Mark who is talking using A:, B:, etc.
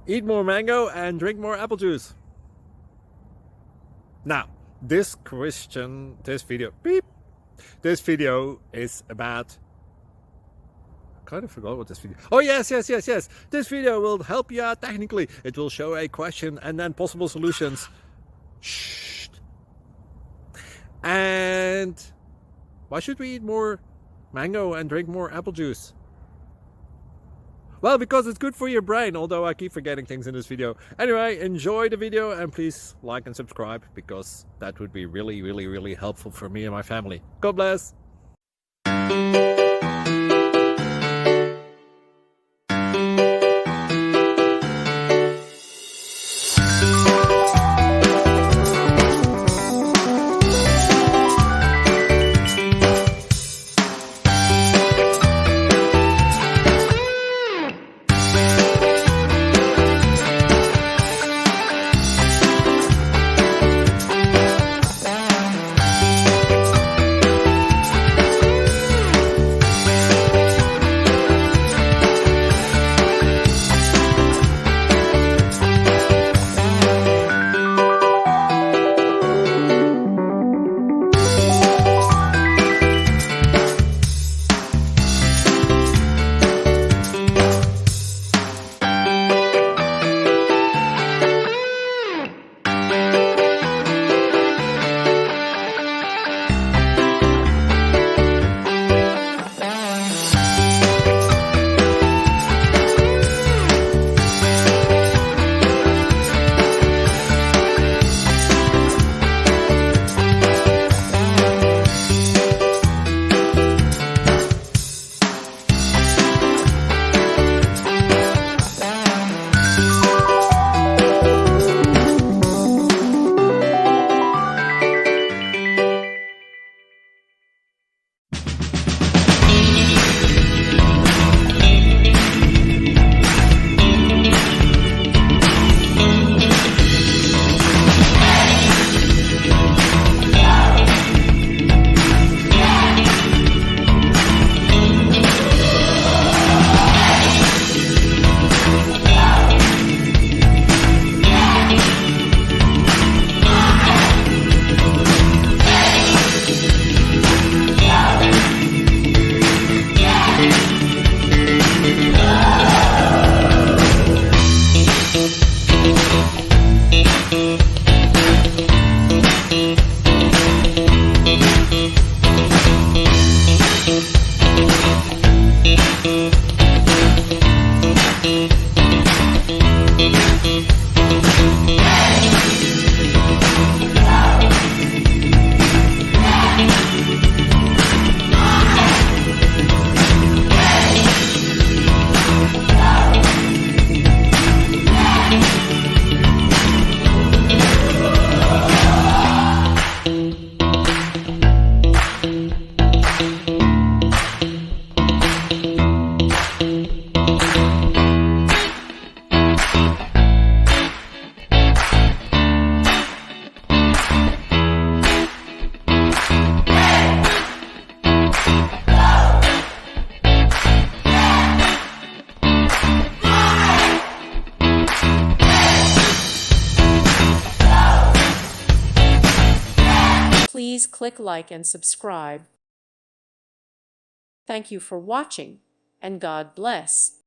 A: Eat more mango and drink more apple juice. Now, this video is about, I kind of forgot what this video. Oh yes. This video will help you out technically. It will show a question and then possible solutions. Shh. And why should we eat more mango and drink more apple juice? Well, because it's good for your brain, although I keep forgetting things in this video. Anyway, enjoy the video and please like and subscribe, because that would be really helpful for me and my family. God bless!
B: Please click like and subscribe. Thank you for watching, and God bless.